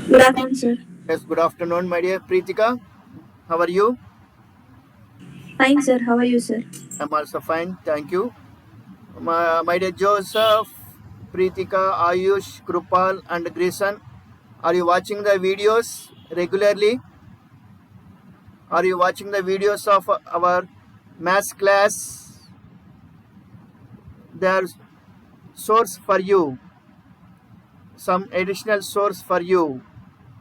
Good afternoon, sir. Yes, good afternoon, my dear Preetika. How are you? Fine, sir. How are you, sir? I'm also fine, thank you. My dear Joseph, Preetika, Ayush, Krupal, and Grison, are you watching the videos regularly? Are you watching the videos of our maths class? There's source for you, some additional source for you.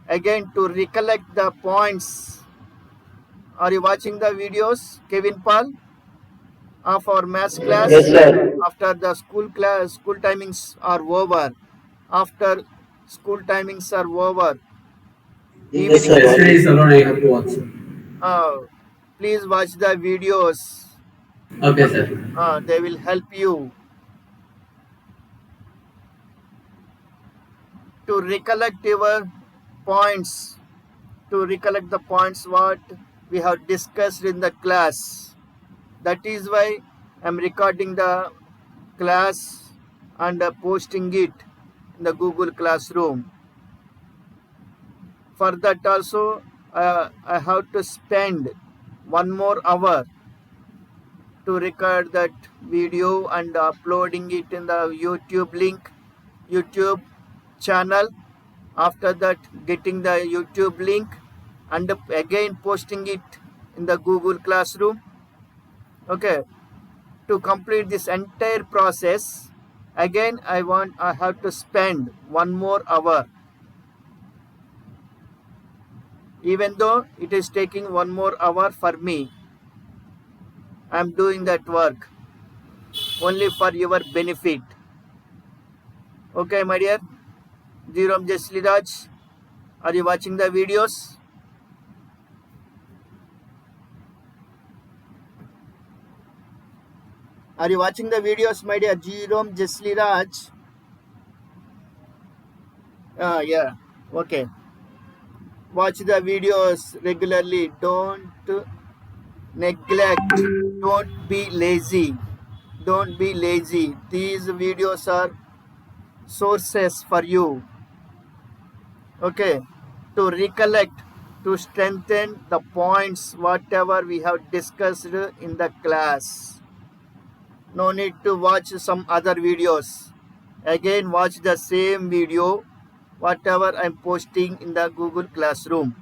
Again, to recollect the points. Are you watching the videos, Kevin Paul, of our maths class? Yes, sir. After the school timings are over, after school timings are over, Yes, evening, sir. Yesterday is allowed, I have to watch. uh, please watch the videos. Okay, sir. They will help you to recollect your points, to recollect the points what we have discussed in the class. That is why I'm recording the class and posting it in the Google Classroom. For that also, I have to spend 1 more hour to record that video and uploading it in the YouTube channel. After that, getting the YouTube link and again posting it in the Google Classroom. Okay, to complete this entire process, again I have to spend 1 more hour. Even though it is taking 1 more hour for me, I'm doing that work only for your benefit. Okay, my dear Jerome Jasliraj, are you watching the videos? Are you watching the videos, my dear Jerome Jasliraj? Yeah. Okay. Watch the videos regularly. Don't neglect. Don't be lazy. Don't be lazy. These videos are sources for you. Okay. To recollect, to strengthen the points whatever we have discussed in the class. No need to watch some other videos. Again, watch the same video whatever I'm posting in the Google Classroom.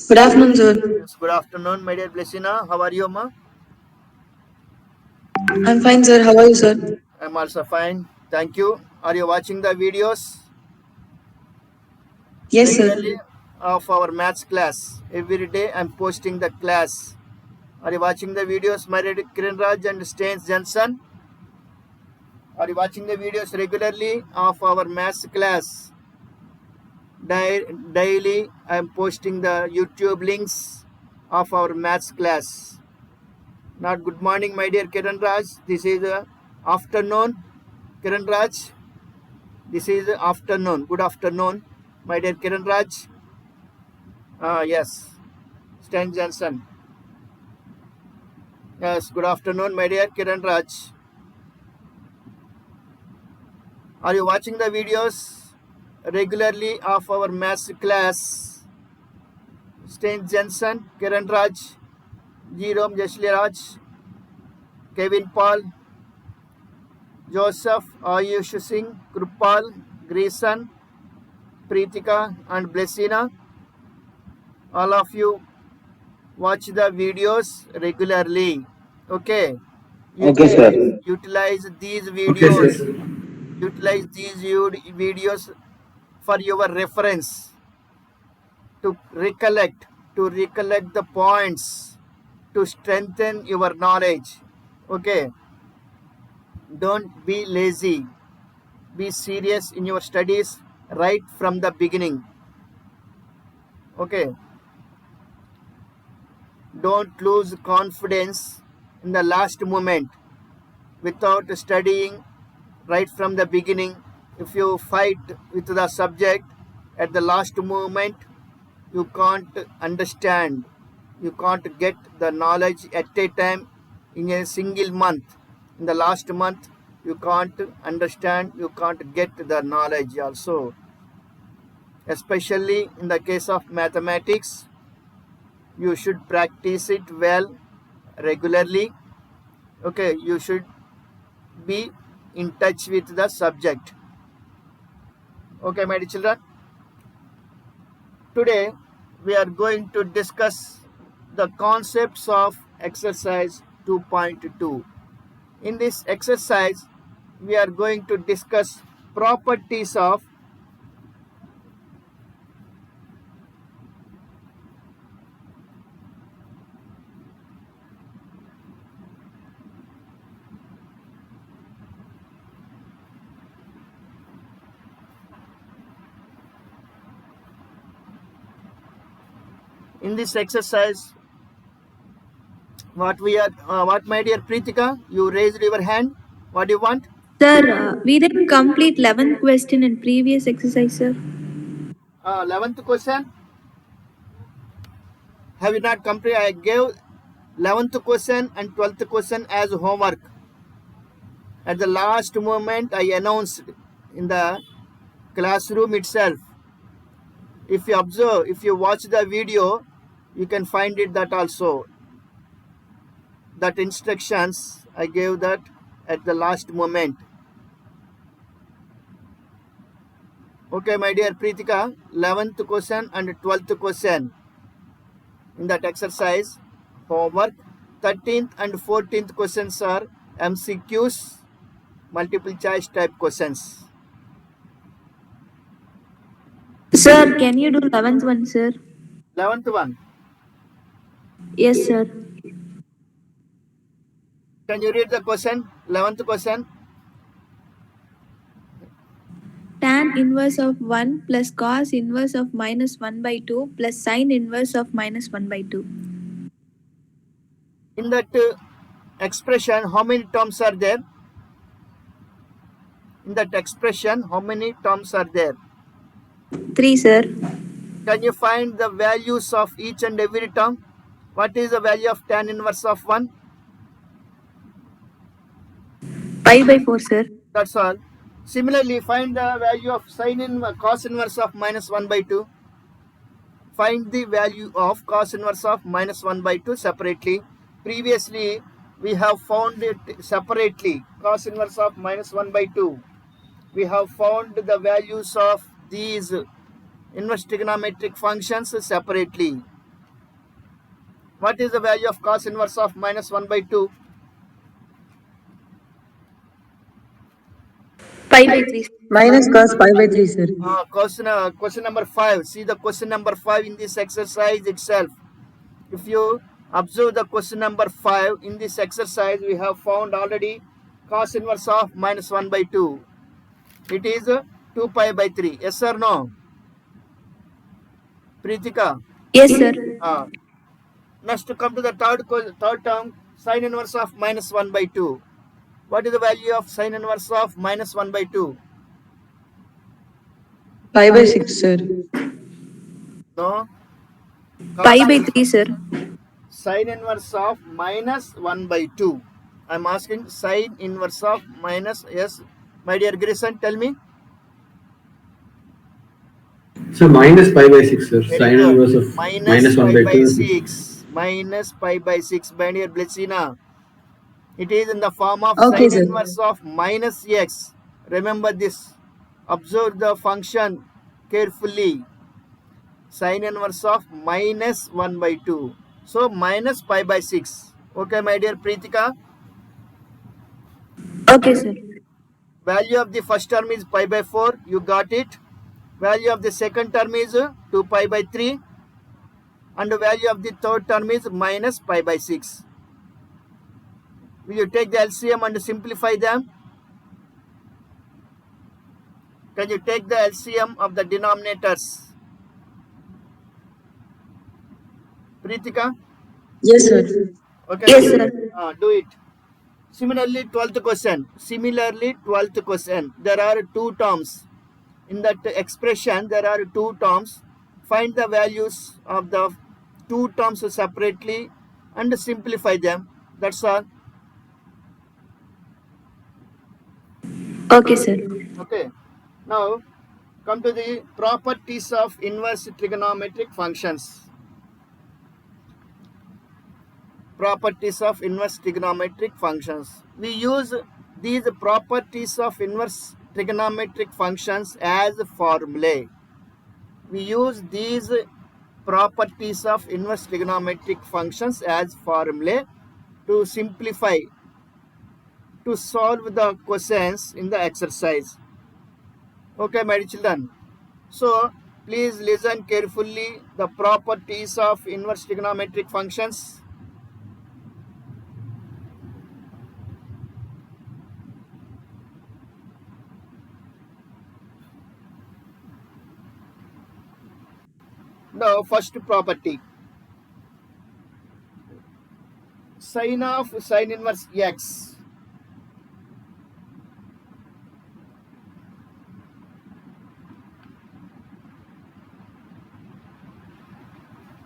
Good afternoon, sir. Yes, good afternoon, my dear Blessina. How are you, ma? I'm fine, sir. How are you, sir? I'm also fine. Thank you. Are you watching the videos Yes, sir. regularly of our maths class? Every day I'm posting the class. Are you watching the videos, my dear Kiran Raj and Stains Johnson? Are you watching the videos regularly of our maths class? Daily I'm posting the YouTube links of our maths class. Not good morning, my dear Kiran Raj. This is afternoon. Kiran Raj, this is afternoon. Good afternoon, my dear Kiran Raj. Yes, Stan Johnson. Yes, good afternoon, my dear Kiran Raj. Are you watching the videos regularly of our maths class? Stan Johnson, Kiran Raj, Jerome Jasliraj, Kevin Paul, Joseph, Ayush Singh, Krupal, Grayson, Preetika, and Blessina. All of you watch the videos regularly. Okay. Okay, sir. Utilize these Okay, videos. sir. Utilize these videos for your reference to recollect the points to strengthen your knowledge. Okay. Don't be lazy. Be serious in your studies right from the beginning. Okay. Don't lose confidence in the last moment without studying right from the beginning. If you fight with the subject at the last moment, you can't understand. You can't get the knowledge at a time in a single month. In the last month, you can't understand, you can't get the knowledge also. especially in the case of mathematics. You should practice it well regularly. Okay, you should be in touch with the subject. Okay, my dear children. Today we are going to discuss the concepts of exercise 2.2. In this exercise, we are going to discuss properties of in this exercise what my dear Pritika, you raised your hand. What do you want? Sir, we didn't complete 11th question in previous exercise, sir. 11th question. Have you not completed? I gave 11th question and 12th question as homework. At the last moment, I announced in the classroom itself. If you observe, if you watch the video, you can find it that also. That instructions, I gave that at the last moment. Okay, my dear Pritika, 11th question and 12th question in that exercise homework. 13th and 14th questions are MCQs, multiple choice type questions. Sir, can you do 11th one, sir? 11th one. Yes, sir. Can you read the question? 11th question. Tan inverse of 1 plus cos inverse of minus 1 by 2 plus sine inverse of minus 1 by 2. In that expression, how many terms are there? In that expression, how many terms are there? 3, sir. Can you find the values of each and every term? What is the value of tan inverse of 1? Pi by 4, sir. That's all. Similarly, find the value of cos inverse of minus 1 by 2. Find the value of cos inverse of minus 1 by 2 separately. Previously, we have found it separately. Cos inverse of minus 1 by 2. We have found the values of these inverse trigonometric functions separately. What is the value of cos inverse of minus 1 by 2? Pi by 3. Minus cos pi by 3, sir. Question number 5. See the question number 5 in this exercise itself. If you observe the question number 5 in this exercise, we have found already cos inverse of minus 1 by 2. It is 2 pi by 3. Yes or no? Pritika. Yes, sir. Next to come to the third term, sine inverse of minus 1 by 2. What is the value of sine inverse of minus 1 by 2? Pi by 6, sir. No. Pi by 3, sir. Sine inverse of minus 1 by 2. I am asking sine inverse of minus, yes. My dear Grayson, tell me. So minus pi by 6, sir. Very Sine good. inverse of Minus minus 1 pi by by 2. 6. Minus pi by 6. My dear Blessina. It is in the form of Okay, sine sir. inverse of minus x. Remember this. Observe the function carefully. Sine inverse of minus 1 by 2. So minus pi by 6. Okay, my dear Pritika. Okay, sir. Value of the first term is pi by 4. You got it. Value of the second term is 2 pi by 3. And the value of the third term is minus pi by 6. Will you take the LCM and simplify them? Can you take the LCM of the denominators? Pritika? Yes, sir. Okay. Yes, sir. Do it. Similarly, 12th question. There are two terms. In that expression, there are two terms. Find the values of the two terms separately and simplify them. That's all. Okay, sir. Okay. Now, come to the properties of inverse trigonometric functions. Properties of inverse trigonometric functions. We use these properties of inverse trigonometric functions as formulae. We use these properties of inverse trigonometric functions as formulae to simplify, to solve the questions in the exercise. Okay, my children. So, please listen carefully the properties of inverse trigonometric functions. The first property, sine of sine inverse x.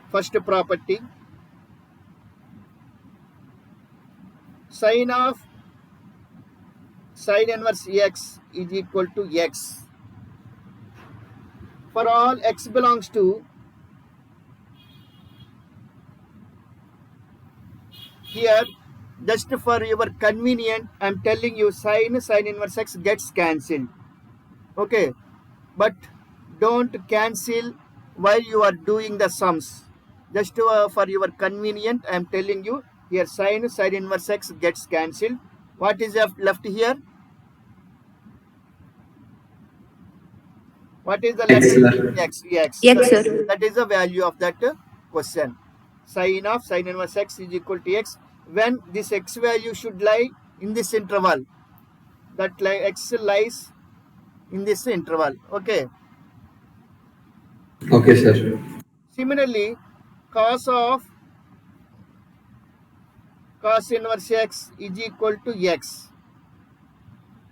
First property, sine of sine inverse x is equal to x. For all x belongs to, here just for your convenient I am telling you sine inverse x gets cancelled. Okay, but don't cancel while you are doing the sums. Just for your convenient I am telling you here sine inverse x gets cancelled. What is left here? What is the left? X, sir. X. X. X, sir. That is the value of that question. Sine of sine inverse x is equal to x. When this x value should lie in this interval, that x lies in this interval. Okay. Okay, sir. Similarly, cos of cos inverse x is equal to x.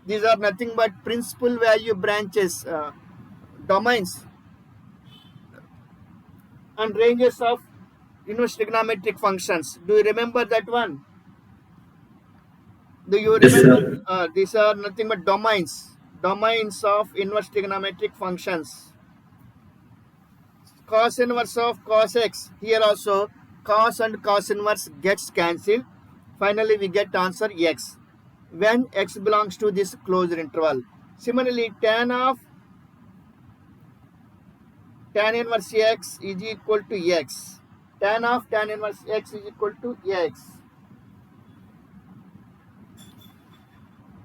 These are nothing but principal value branches, domains and ranges of inverse trigonometric functions. Do you remember that one? Do you Yes, remember? sir. These are nothing but domains of inverse trigonometric functions. Cos inverse of cos x. Here also cos and cos inverse gets cancelled. Finally, we get answer x when x belongs to this closed interval. Similarly, tan inverse x is equal to x. Tan of tan inverse x is equal to x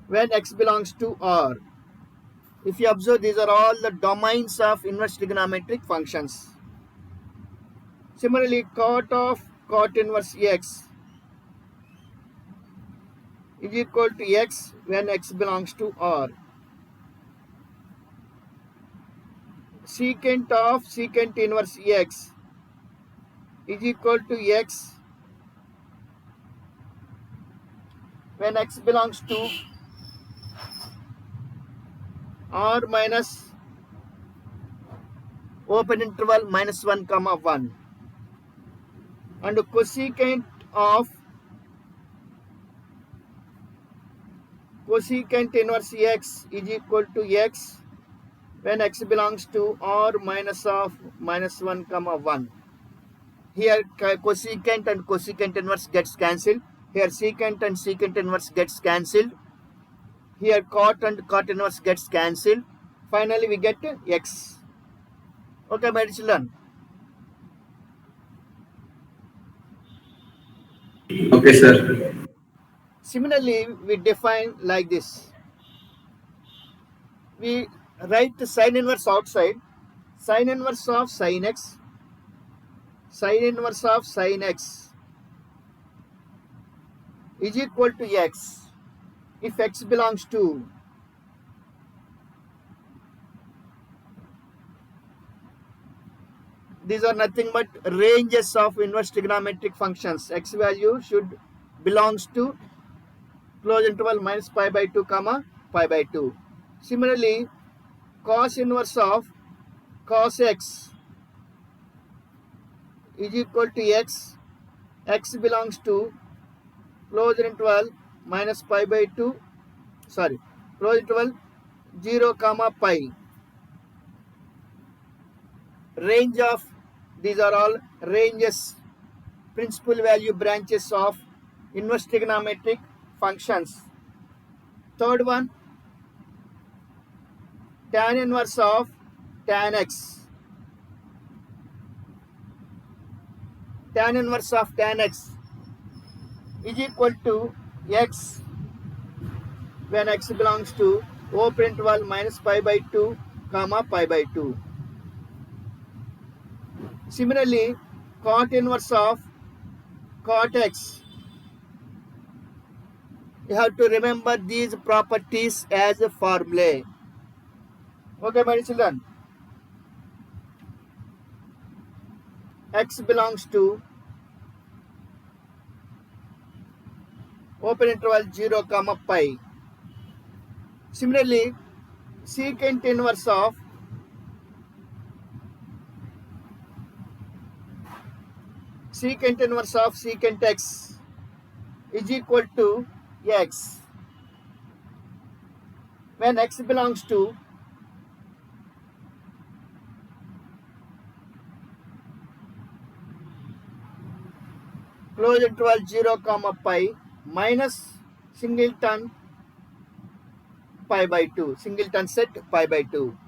when x belongs to R. If you observe, these are all the domains of inverse trigonometric functions. Similarly, cot of cot inverse x is equal to x when x belongs to R. Secant of secant inverse x is equal to x when x belongs to R minus open interval minus 1 comma 1, and cosecant of cosecant inverse x is equal to x when x belongs to R minus of minus 1 comma 1. Here cosecant and cosecant inverse gets cancelled. Here secant and secant inverse gets cancelled. Here cot and cot inverse gets cancelled. Finally, we get x. Okay, my children. Okay, sir. Similarly, we define like this. We write the sine inverse outside. Sine inverse of sine x. Sine inverse of sine x is equal to x if x belongs to these are nothing but ranges of inverse trigonometric functions. X value should belongs to closed interval minus pi by 2 comma pi by 2. Similarly, cos inverse of cos x is equal to x. X belongs to closed interval minus pi by 2, closed interval 0 comma pi. range of, these are all ranges, principal value branches of inverse trigonometric functions. Third one, tan inverse of tan x. Tan inverse of tan x is equal to x when x belongs to open interval minus pi by 2 comma pi by 2. Similarly, cot inverse of cot x, you have to remember these properties as a formulae. Okay, my children. X belongs to open interval 0 comma pi. Similarly, secant inverse of secant x is equal to x when x belongs to closed interval 0 comma pi minus singleton pi by 2, singleton set pi by 2.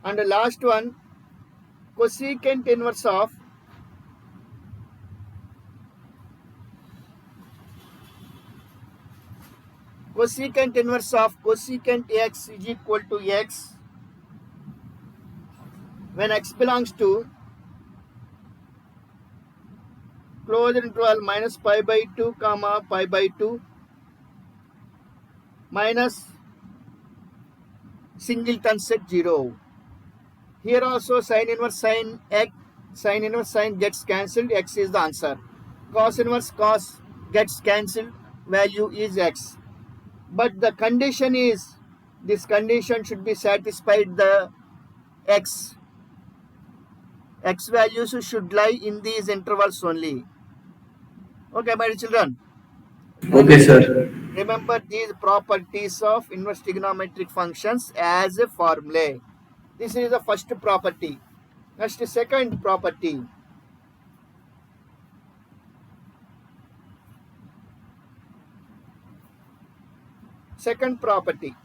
And the last one, cosecant inverse of cosecant x is equal to x when x belongs to closed interval minus pi by 2 comma pi by 2 minus singleton set 0. Here also sin inverse sin gets cancelled, x is the answer. Cos inverse cos gets cancelled, value is x. But the condition is, this condition should be satisfied, the x values should lie in these intervals only. Okay, my children. Okay, sir. Remember these properties of inverse trigonometric functions as a formulae. This is the first property. Next, second property. Second property.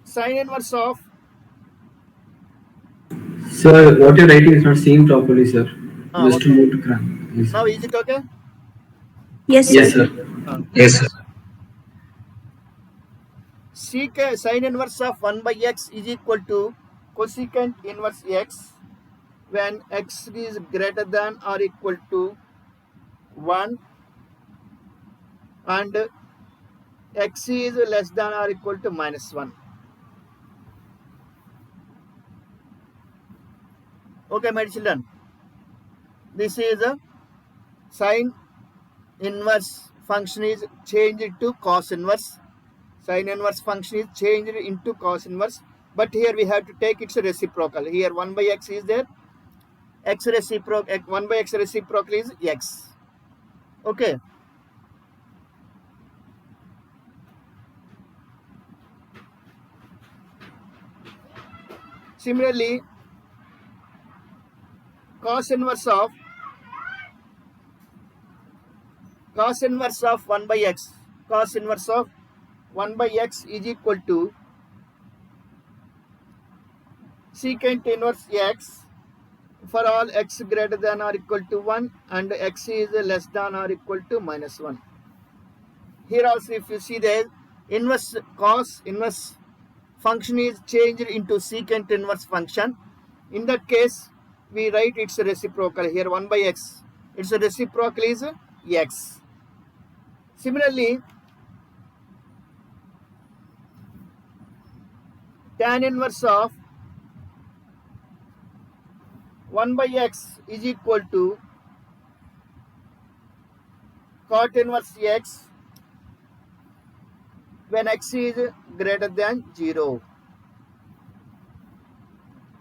Sin inverse of, Sir, what you're writing is not seen properly, sir. Just okay. to move to crank. Yes, Now sir. is it okay? Yes, Yes, sir. sir. Yes, sir. Sin inverse of 1 by x is equal to cosecant inverse x when x is greater than or equal to 1 and x is less than or equal to minus 1. Okay, my children. This is a sin inverse function is changed to cos inverse. Sin inverse function is changed into cos inverse. But here we have to take its reciprocal. Here 1 by x is there. 1 by x reciprocal is x. Okay. Similarly, cos inverse of 1 by x. Cos inverse of 1 by x is equal to secant inverse x for all x greater than or equal to 1 and x is less than or equal to minus 1. Here also if you see the inverse cos inverse function is changed into secant inverse function. In that case, we write its reciprocal here 1 by x. Its reciprocal is x. Similarly, tan inverse of 1 by x is equal to cot inverse x when x is greater than 0.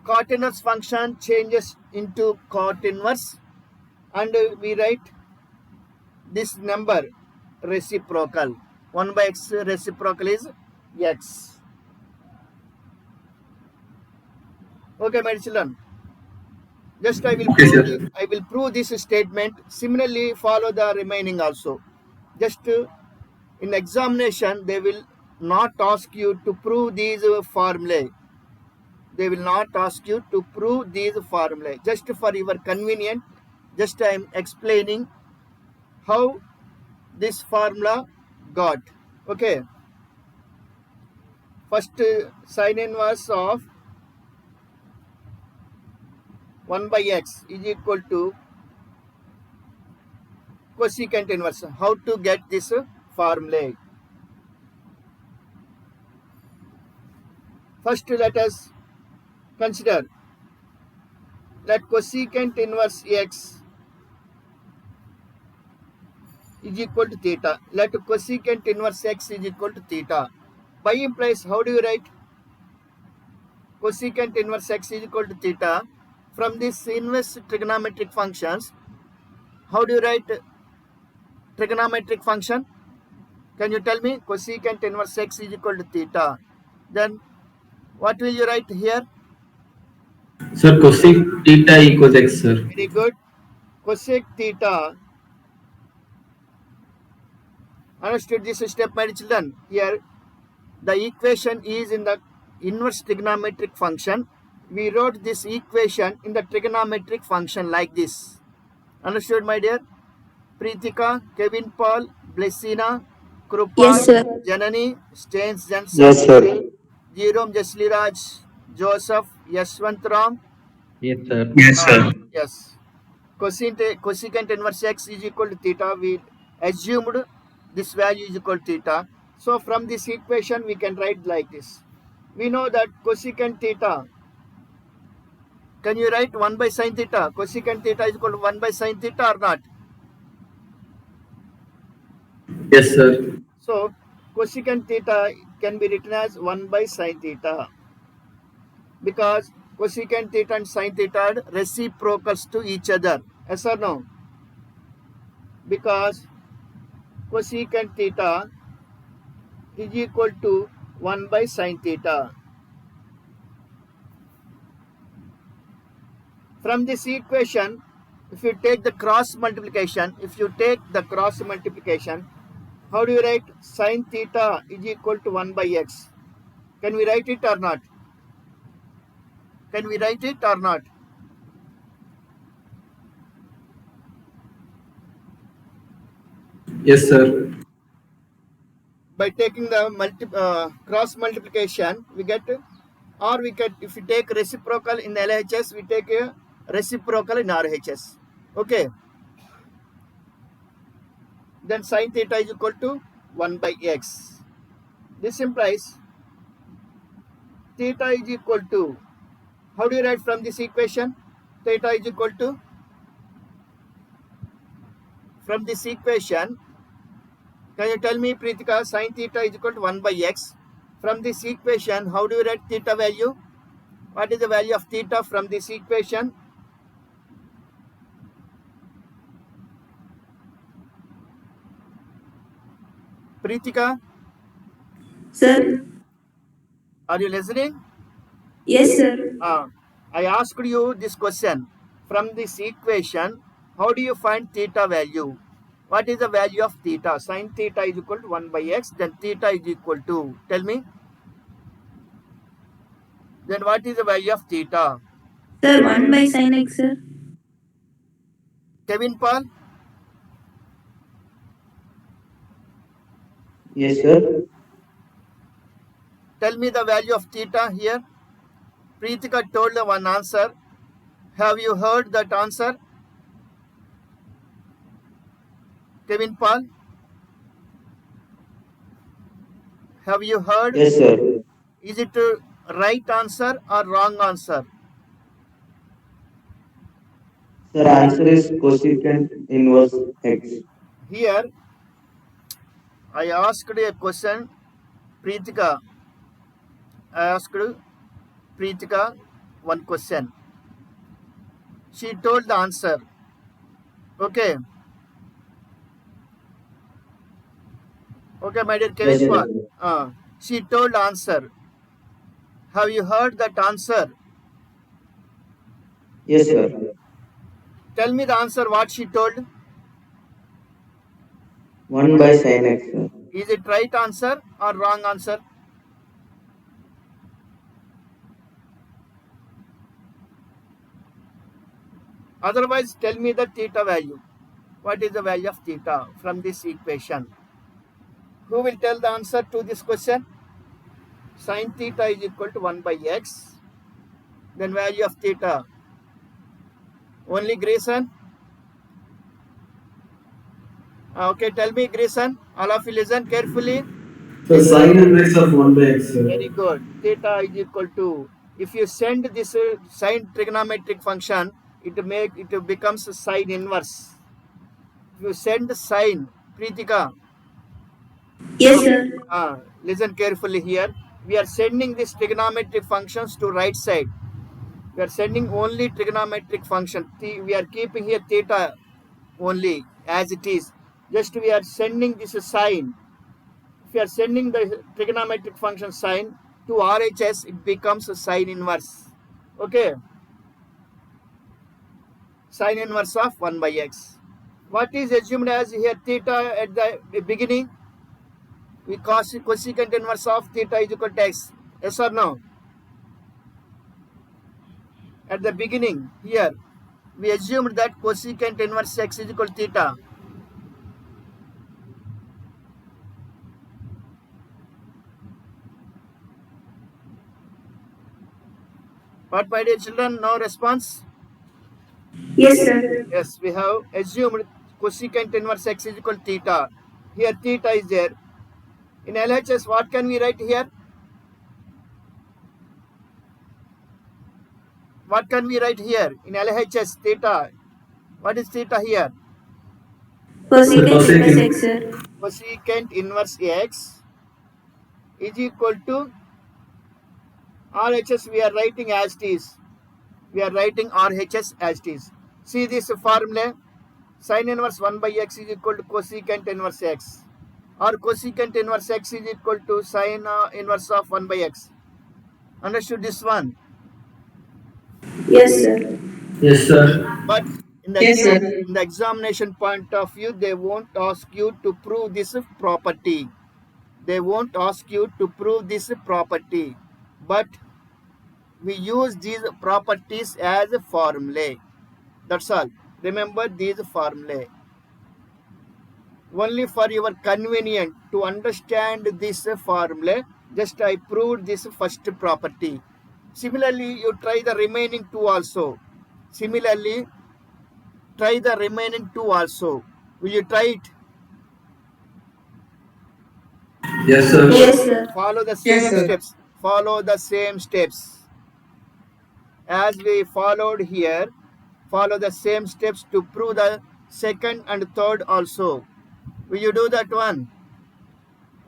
Cot inverse function changes into cot inverse and we write this number reciprocal. 1 by x reciprocal is x. Okay, my children. Just Okay, sir. I will prove this statement. Similarly, follow the remaining also. Just in examination, they will not ask you to prove these formulae. They will not ask you to prove these formulae. Just for your convenience, just I am explaining how this formula got. Okay. First, sine inverse of 1 by x is equal to cosecant inverse. How to get this formula? First, let us consider that cosecant inverse x is equal to theta. Let cosecant inverse x is equal to theta. By implies, how do you write cosecant inverse x is equal to theta? From this inverse trigonometric functions, how do you write trigonometric function? Can you tell me? Cosecant inverse x is equal to theta. Then what will you write here? Sir, cosec theta equals x, sir. Very good. Cosec theta. Understood this step, my children? Here, the equation is in the inverse trigonometric function. We wrote this equation in the trigonometric function like this. Understood, my dear? Pritika, Kevin Paul, Blessina, Yes, Krupal, sir. Janani, Stains Yes, Jensen, sir. Jerome Jasliraj, Joseph, Yashwantram. Yes, sir. Yes, sir. Yes. Cosecant inverse x is equal to theta. We assumed this value is equal to theta. So from this equation we can write like this. We know that cosecant theta. Can you write 1 by sine theta? Cosecant theta is equal to 1 by sine theta or not? Yes, sir. So cosecant theta can be written as 1 by sine theta because cosecant theta and sine theta are reciprocals to each other. Yes or no? Because cosecant theta is equal to 1 by sine theta. From this equation, if you take the cross multiplication, how do you write sine theta is equal to 1 by x? Can we write it or not? Can we write it or not? Yes, sir. By taking the cross multiplication, we get, or we can, if we take reciprocal in LHS, we take a reciprocal in RHS. Okay. Then sine theta is equal to 1 by x. This implies theta is equal to, how do you write from this equation? Theta is equal to, from this equation, can you tell me, Pritika, sine theta is equal to 1 by x. From this equation, how do you write theta value? What is the value of theta from this equation? Pritika, Sir. are you listening? Yes, sir. I asked you this question. From this equation, how do you find theta value? What is the value of theta? Sine theta is equal to 1 by x, then theta is equal to, tell me. Then what is the value of theta? Sir, 1 by sin x, sir. Kevin Paul, Yes, sir. tell me the value of theta here. Pritika told one answer. Have you heard that answer? Kevin Paul, have you heard? Yes, sir. Is it a right answer or wrong answer? Sir, answer is cosecant inverse x. Here, I asked a question. Pritika, I asked Pritika one question. She told the answer. Okay. Okay, my dear Kevin Yes, Paul. sir. She told answer. Have you heard that answer? Yes, sir. Tell me the answer what she told. 1 by sin x, sir. Is it right answer or wrong answer? Otherwise, tell me the theta value. What is the value of theta from this equation? Who will tell the answer to this question? Sin theta is equal to 1 by x. Then value of theta. Only Grayson? Okay, tell me Grayson. All of you listen carefully. So sine inverse of 1 by x, sir. Very good. Theta is equal to, if you send this sine trigonometric function, it becomes sine inverse. If you send sine, Pritika, Yes, sir. listen carefully here. We are sending these trigonometric functions to right side. We are sending only trigonometric function. We are keeping here theta only as it is. Just we are sending this sine. If you are sending the trigonometric function sine to RHS, it becomes a sine inverse. Okay, sine inverse of 1 by x. What is assumed as here theta at the beginning? We cosecant inverse of theta is equal to x. Yes or no? At the beginning here, we assumed that cosecant inverse x is equal to theta. What, my dear children? No response? Yes, sir. Yes, we have assumed cosecant inverse x is equal to theta. Here theta is there. In LHS, what can we write here? What can we write here? In LHS, theta. What is theta here? Cosecant inverse x, sir. Cosecant inverse x is equal to RHS. We are writing as it is. We are writing RHS as it is. See this formula. Sin inverse 1 by x is equal to cosecant inverse x. Or cosecant inverse x is equal to sin inverse of 1 by x. Understood this one? Yes, sir. Yes, sir. But in the, Yes, sir. in the examination point of view, they won't ask you to prove this property. They won't ask you to prove this property. But we use these properties as a formulae. That's all. Remember these formulae. Only for your convenience to understand this formula, just I proved this first property. Similarly, you try the remaining two also. Similarly, try the remaining two also. Will you try it? Yes, sir. Yes, sir. Follow the Yes, same sir. steps. Follow the same steps. As we followed here, follow the same steps to prove the second and third also. Will you do that one?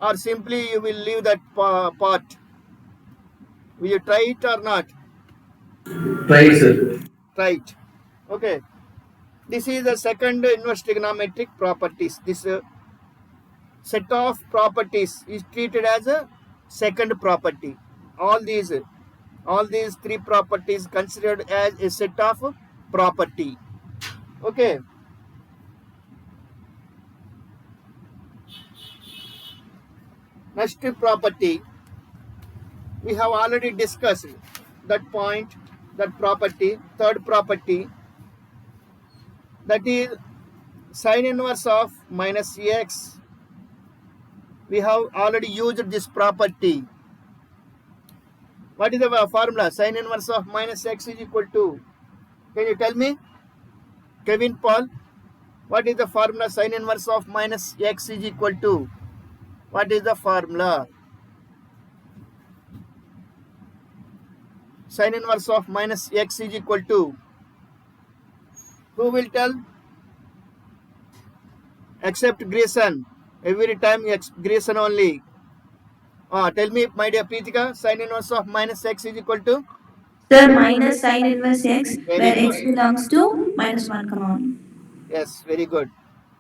Or simply you will leave that part? Will you try it or not? Right, sir. Try it. Okay. This is the second inverse trigonometric properties. This set of properties is treated as a second property. All these three properties considered as a set of property. Okay. Next property, we have already discussed that point, that property. Third property, that is sin inverse of minus x. We have already used this property. What is the formula? Sin inverse of minus x is equal to, can you tell me? Kevin Paul, what is the formula? Sin inverse of minus x is equal to, what is the formula? Sin inverse of minus x is equal to, who will tell? Except Grayson. Every time Grayson only. Tell me, my dear Pritika, sin inverse of minus x is equal to? Sir, minus sine inverse x, Very where good. x belongs to minus 1, come on. Yes, very good.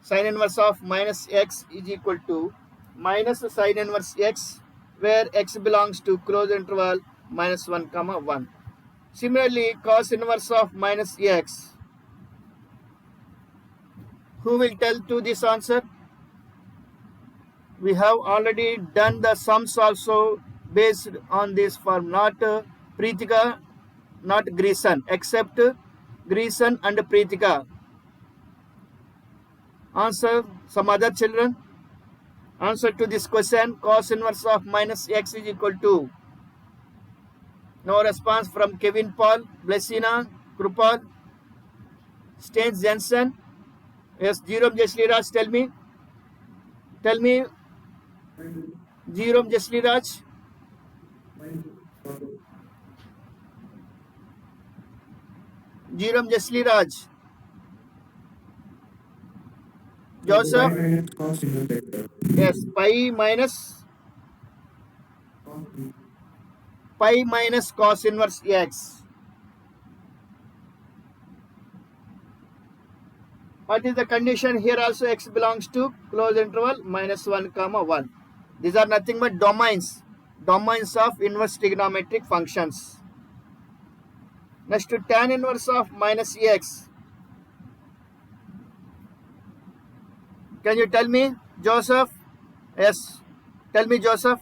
Sin inverse of minus x is equal to minus sin inverse x, where x belongs to closed interval minus 1 comma 1. Similarly, cos inverse of minus x. Who will tell to this answer? We have already done the sums also based on this form, not Pritika, not Greason, except Greason and Pritika. Answer, some other children. Answer to this question, cos inverse of minus x is equal to. No response from Kevin Paul, Blessina, Krupal, Stains Jensen. Yes, Jerome Jeshliraj, tell me. Tell me, Jerome Jeshliraj. Jerome Jeshliraj. Joseph. Yes, pi minus cos inverse x. What is the condition here? Also x belongs to closed interval minus 1 comma 1. These are nothing but domains of inverse trigonometric functions. Next to tan inverse of minus x. Can you tell me, Joseph? Yes, tell me, Joseph.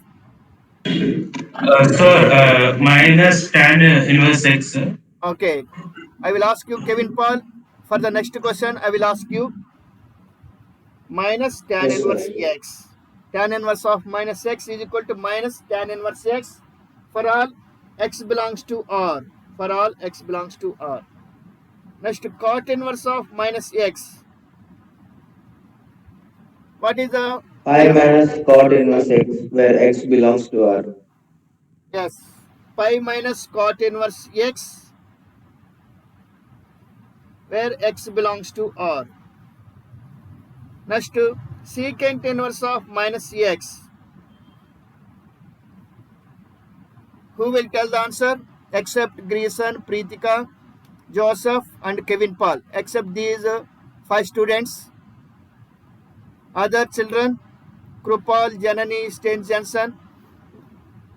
Sir, minus tan inverse x. Okay, I will ask you, Kevin Paul. For the next question, I will ask you minus tan Yes, inverse sir. x. Tan inverse of minus x is equal to minus tan inverse x for all x belongs to R. For all x belongs to R. Next, cot inverse of minus x. What is the Pi minus cot inverse x, where x belongs to R. yes? Pi minus cot inverse x, where x belongs to R. Next, secant inverse of minus x. Who will tell the answer? Except Greason, Preetika, Joseph, and Kevin Paul. Except these 5 students. Other children, Krupal, Janani, Stein Jensen,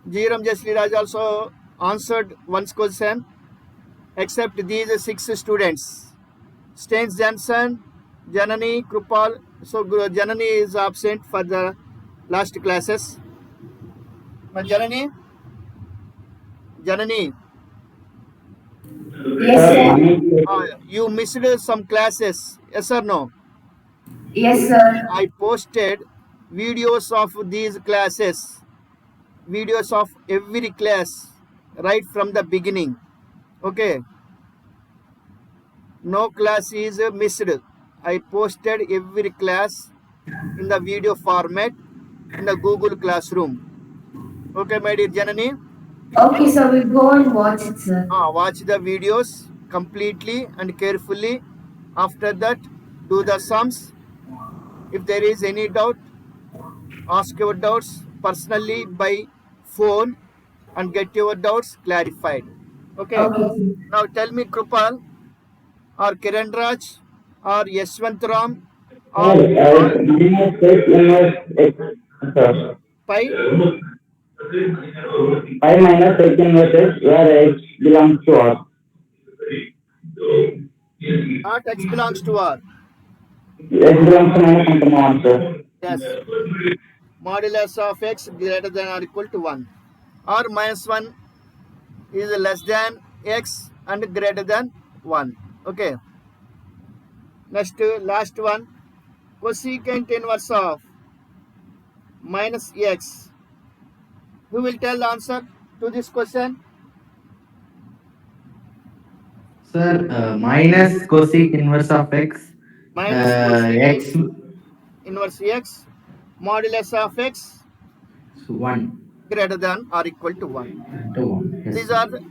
Jerome Jeshliraj also answered one question. Except these 6 students. Stein Jensen, Janani, Krupal. So Janani is absent for the last classes. But Janani, Yes, sir. you missed some classes. Yes or no? Yes, sir. I posted videos of these classes, videos of every class right from the beginning. Okay, no class is missed. I posted every class in the video format in the Google Classroom. Okay, my dear Janani. Okay, sir. We'll go and watch it, sir. Watch the videos completely and carefully. After that, do the sums. If there is any doubt, ask your doubts personally by phone and get your doubts clarified. Okay. Okay, sir. Now tell me, Krupal or Kiran Raj or Yashwant Ram or Minus x inverse x, sir. Pi, Pi minus x inverse x, where x belongs to R. not x belongs to R. X belongs to minus 1 comma 1, sir. Yes. Modulus of x greater than or equal to 1. Or minus 1 is less than x and greater than 1. Okay. Next, last one. Cosecant inverse of minus x. Who will tell the answer to this question? Sir, minus cosec inverse of x, Minus cosecant x inverse x, modulus of x 1 greater than or equal to 1. to 1. Yes. These are the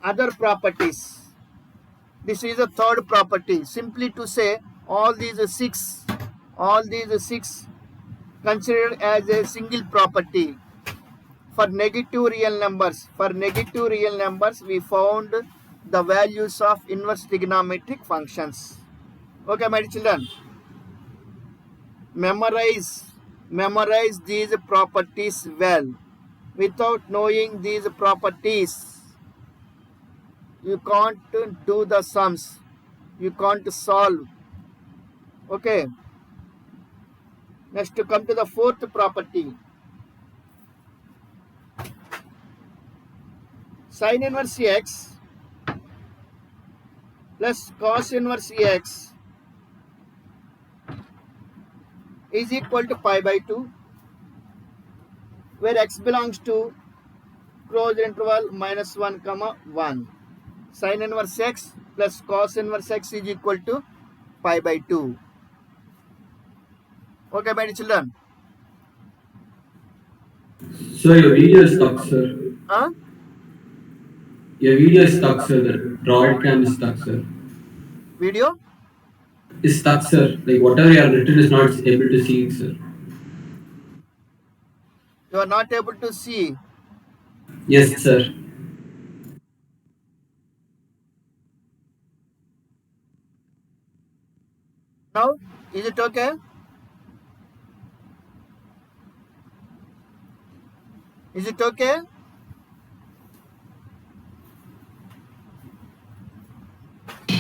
other properties. This is a third property. Simply to say all these six considered as a single property. For negative real numbers, we found the values of inverse trigonometric functions. Okay, my children, memorize these properties well. Without knowing these properties, You can't do the sums. You can't solve. Okay. Next, to come to the fourth property. Sin inverse x plus cos inverse x is equal to pi by 2, where x belongs to closed interval minus 1 comma 1. Sin inverse x plus cos inverse x is equal to pi by 2. Okay, my dear children. Sir, your video is stuck, sir. Huh? Your video is stuck, sir. The Droid cam is stuck, sir. Video? Is stuck, sir. Like whatever you have written is not able to see it, sir. You are not able to see. Yes, sir. Now, is it okay? Is it okay?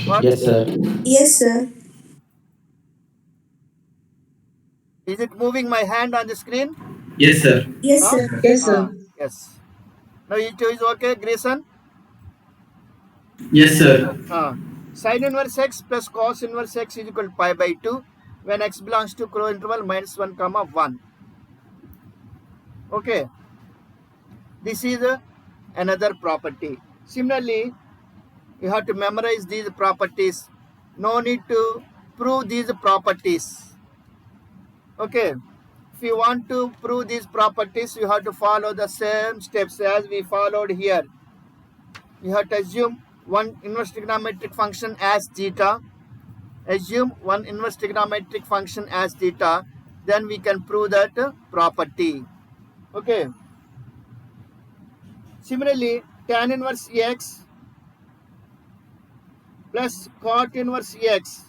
What? Yes, sir. Yes, sir. Is it moving my hand on the screen? Yes, sir. Yes, Huh? sir. Yes, sir. Yes. Now it is okay, Grayson? Yes, sir. Sin inverse x plus cos inverse x is equal to pi by 2 when x belongs to closed interval minus 1 comma 1. Okay. This is another property. Similarly, you have to memorize these properties. No need to prove these properties. Okay. If you want to prove these properties, you have to follow the same steps as we followed here. You have to assume one inverse trigonometric function as theta. Assume one inverse trigonometric function as theta. Then we can prove that property. Okay. Similarly, tan inverse x plus cot inverse x.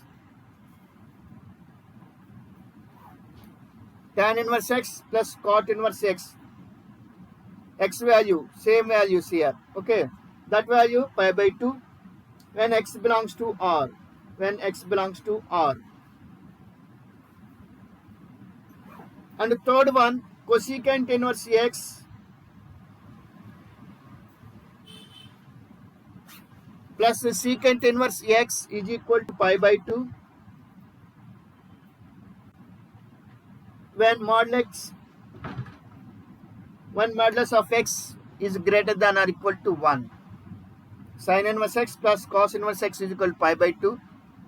Tan inverse x plus cot inverse x. X value, same values here. Okay. That value pi by 2 when x belongs to R. When x belongs to R. And the third one, cosecant inverse x plus secant inverse x is equal to pi by 2 when modulus of x is greater than or equal to 1. Sin inverse x plus cos inverse x is equal to pi by 2.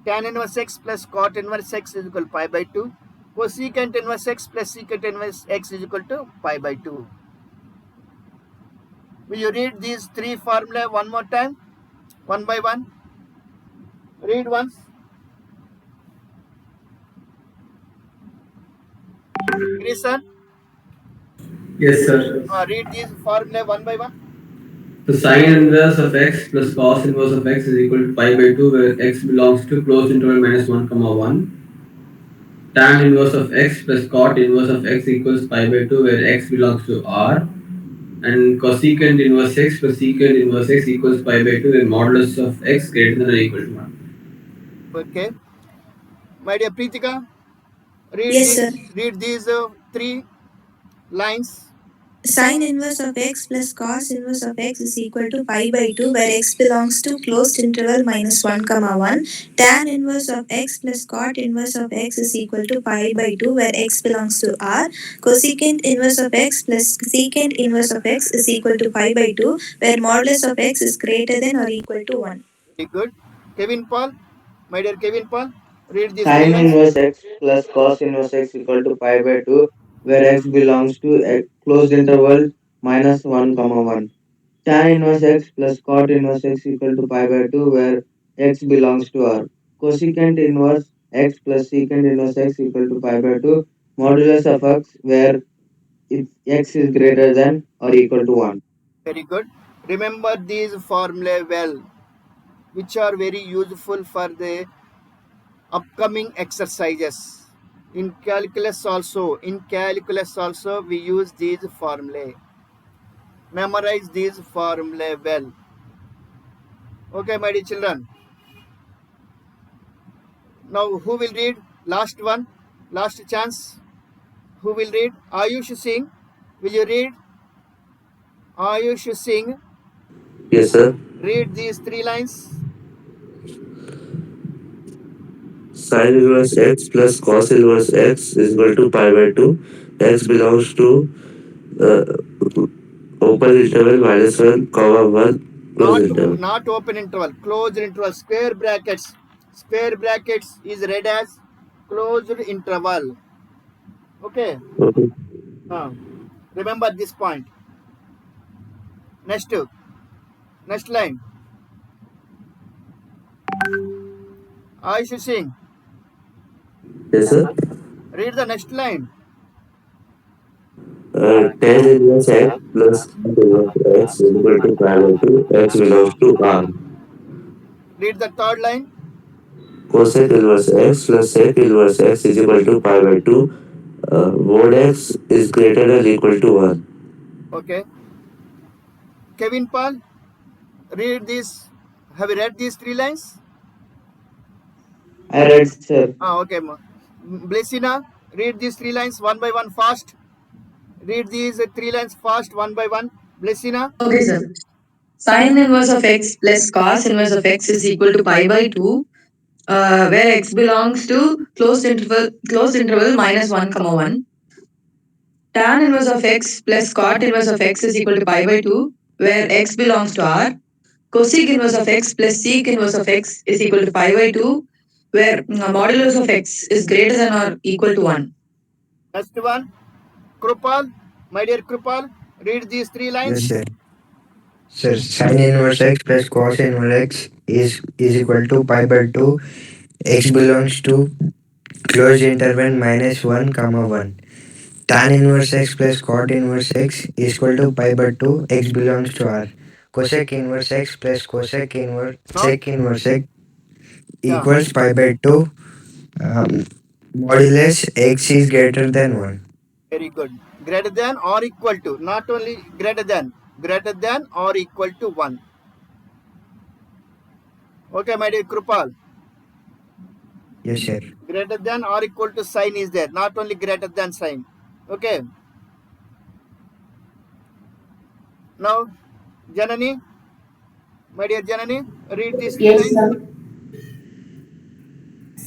Tan inverse x plus cot inverse x is equal to pi by 2. Cosecant inverse x plus secant inverse x is equal to pi by 2. Will you read these three formulae one more time? One by one. Read once. Grayson, Yes, sir. read these formulae one by one. The sine inverse of x plus cos inverse of x is equal to pi by 2 where x belongs to closed interval minus 1 comma 1. Tan inverse of x plus cot inverse of x equals pi by 2 where x belongs to R. And cosecant inverse x plus secant inverse x equals pi by 2 where modulus of x greater than or equal to 1. Okay. My dear Preetika, Yes, sir. read these three lines. Sine inverse of x plus cos inverse of x is equal to pi by 2 where x belongs to closed interval minus 1 comma 1. Tan inverse of x plus cot inverse of x is equal to pi by 2 where x belongs to R. Cosecant inverse of x plus secant inverse of x is equal to pi by 2 where modulus of x is greater than or equal to 1. Very good. Kevin Paul, my dear Kevin Paul, read these three Sin lines. inverse x plus cos inverse x equal to pi by 2, where x belongs to a closed interval minus 1 comma 1. Tan inverse x plus cot inverse x equal to pi by 2, where x belongs to R. Cosecant inverse x plus secant inverse x equal to pi by 2, modulus of x, where if x is greater than or equal to 1. Very good. Remember these formulae well, which are very useful for the upcoming exercises. In calculus also, we use these formulae. Memorize these formulae well. Okay, my dear children. Now, who will read? Last one, last chance. Who will read? Ayush Singh. Will you read? Ayush Singh. Yes, sir. Read these three lines. Sin inverse x plus cos inverse x is equal to pi by 2. X belongs to uh, open interval minus 1, comma 1, close Not interval. not open interval. Closed interval. Square brackets. Square brackets is read as closed interval. Okay. Okay. Uh, remember this point. Next. Next line. Ayush Singh. Yes, sir. Read the next line. Tan inverse x plus cot inverse x is equal to pi by 2. X belongs to R. Read the third line. Cosec inverse x plus sec inverse x is equal to pi by 2. Mod x is greater than or equal to 1. Okay. Kevin Paul. Read this. Have you read these three lines? I read, sir. Okay. Blessina. Read these three lines one by one fast. Read these three lines fast one by one. Blessina. Okay, sir. Sin inverse of x plus cos inverse of x is equal to pi by 2, where x belongs to closed interval minus 1 comma 1. Tan inverse of x plus cot inverse of x is equal to pi by 2, where x belongs to R. Cosec inverse of x plus sec inverse of x is equal to pi by 2, where modulus of x is greater than or equal to 1. Next one. Krupal. My dear Krupal. Read these three Yes, lines. sir. Sir, sin inverse x plus cos inverse x is equal to pi by 2. X belongs to closed interval minus 1 comma 1. Tan inverse x plus cot inverse x is equal to pi by 2. X belongs to R. Cosec inverse x plus cosec inverse Not. sec inverse x Yeah. equals pi by 2. Um, Modulus x is greater than 1. Very good. Greater than or equal to. Not only greater than. Greater than or equal to 1. Okay, my dear Krupal. Yes, sir. Greater than or equal to sign is there. Not only greater than sign. Okay. Now, Janani. My dear Janani. Read these three Yes, lines. sir.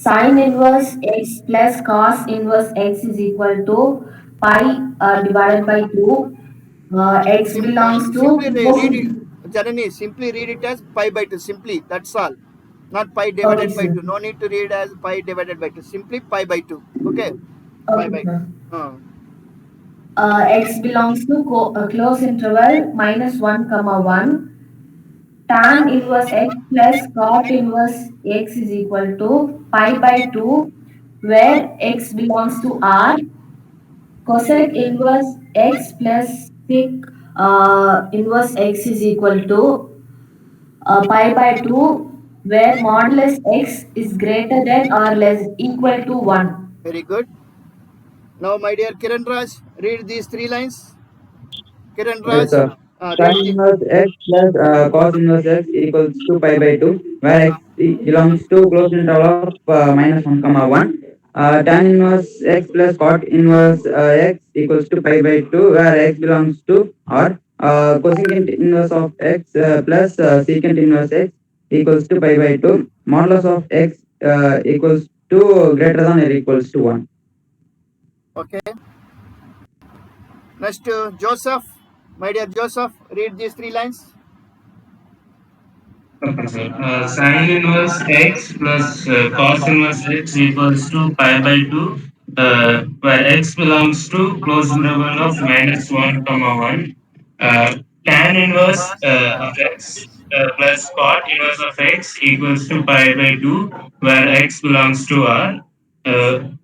Sin inverse x plus cos inverse x is equal to pi divided by 2. X belongs to Simply cos. read it. Janani, simply read it as pi by 2. Simply. That's all. Not pi Okay, divided by sir. 2. No need to read as pi divided by 2. Simply pi by 2. Okay. Pi Okay, by 2. sir. Uh, X belongs to close interval minus 1 comma 1. Tan inverse x plus cot inverse x is equal to pi by 2, where x belongs to R. Cosec inverse x plus sec inverse x is equal to pi by 2, where modulus x is greater than or less equal to 1. very good. Now, my dear Kiran Raj, read these three lines. Kiran Yes, Raj, sir. Sin read the. inverse x plus cos inverse x equals to pi by 2, where x belongs to closed interval of minus 1 comma 1. Tan inverse x plus cot inverse x equals to pi by 2, where x belongs to or cosecant inverse of x plus secant inverse x equals to pi by 2. Modulus of x equals to greater than or equals to 1. Okay. Next, Joseph. My dear Joseph, read these three lines. Okay, sir. Sin inverse x plus cos inverse x equals to pi by 2, where x belongs to closed interval of minus 1 comma 1. Tan inverse of x plus cot inverse of x equals to pi by 2, where x belongs to R.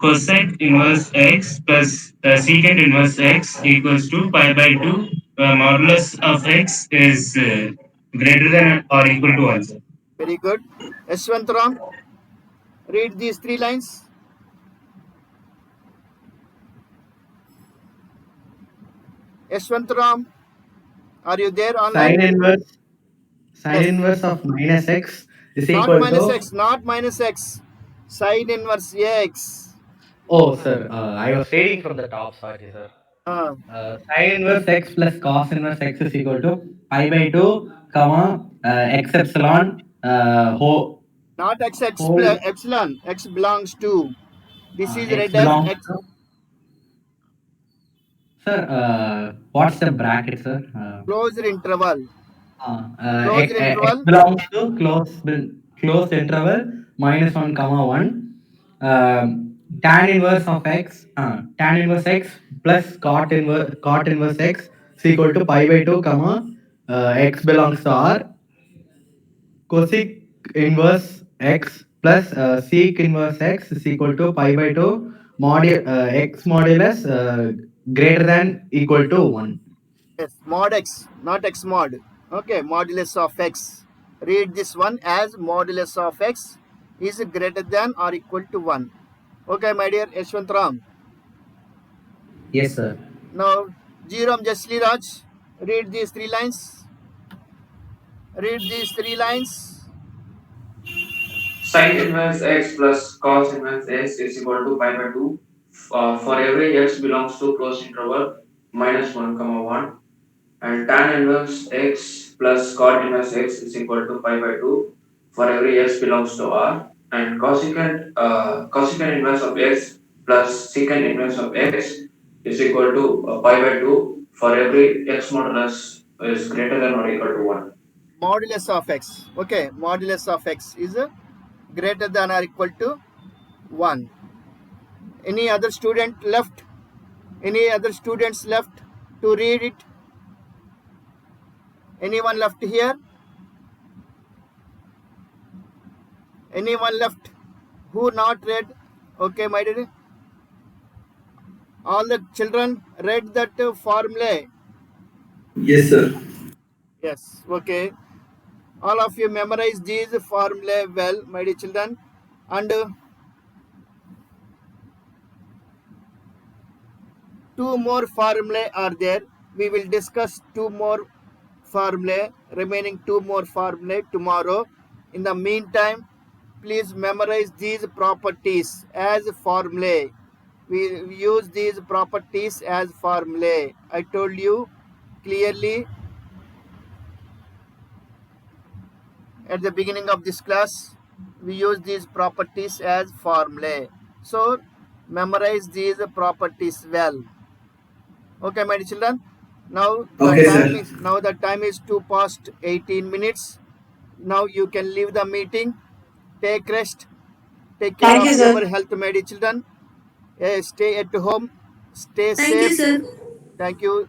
Cosec inverse x plus secant inverse x equals to pi by 2, where modulus of x is greater than or equal to 1, sir. Very good. Yashwantaram, read these three lines. Yashwantaram, are you there Sin online? inverse Sine Yes. inverse of minus x is Not equal minus to. x, not minus x. Sine inverse x. Oh, sir, I was reading from the top. Sorry, sir. Uh, Sine inverse x plus cos inverse x is equal to pi by 2, comma, x epsilon, not x, whole, epsilon. X belongs to. This is x read as belongs x. to. Sir, what's the bracket, sir? Closed interval. X, Closed x interval. belongs to closed interval minus 1 comma 1. Tan inverse of x, tan inverse x plus cot inverse x is equal to pi by 2 comma, x belongs to R, cosec inverse x plus, sec inverse x is equal to pi by 2 x modulus, greater than equal to 1. Yes, mod x, not x mod. Okay, modulus of x. Read this one as modulus of x is greater than or equal to 1. Okay, my dear Yashwant Ram. Yes, sir. Now, Jiram Jasli Raj, read these three lines. Read these three lines. Sin inverse x plus cos inverse x is equal to pi by 2 for every x belongs to closed interval minus 1 comma 1, and tan inverse x plus cot inverse x is equal to pi by 2 for every x belongs to R, and cosecant inverse of x plus secant inverse of x is equal to pi by 2 for every x modulus is greater than or equal to 1. Modulus of x. Okay, modulus of x is greater than or equal to 1. Any other student left? Any other students left to read it? Anyone left here? Anyone left who not read? Okay, my dear. All the children read that formula. Yes, sir. Yes, okay. All of you memorize these formula well, my dear children. And two more formulae are there. We will discuss two more formulae, remaining two more formulae tomorrow. In the meantime, please memorize these properties as formulae. We use these properties as formulae. I told you clearly at the beginning of this class. We use these properties as formulae. So memorize these properties well. Okay, my dear children. Okay, sir. Now the time is 2 past 18 minutes. Now you can leave the meeting. Take rest. Take care Thank of you, sir. your health, my dear children. Stay at home. Stay Thank you, safe. sir. Thank you.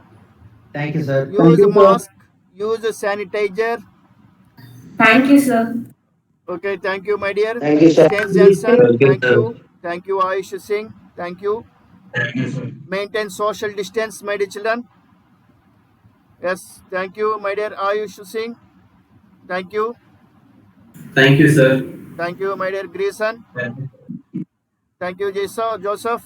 Thank you, sir. Use mask. Use sanitizer. Thank you, sir. Okay, thank you, my dear. Thank you, sir. Stay Jensen. Okay, Thank sir. you. Thank you, Ayush Singh. Thank you. Thank you, sir. Maintain social distance, my dear children. Yes, thank you, my dear Ayush Singh. Thank you. Thank you, sir. Thank you, my dear Grayson. Thank you. Thank you, Joseph.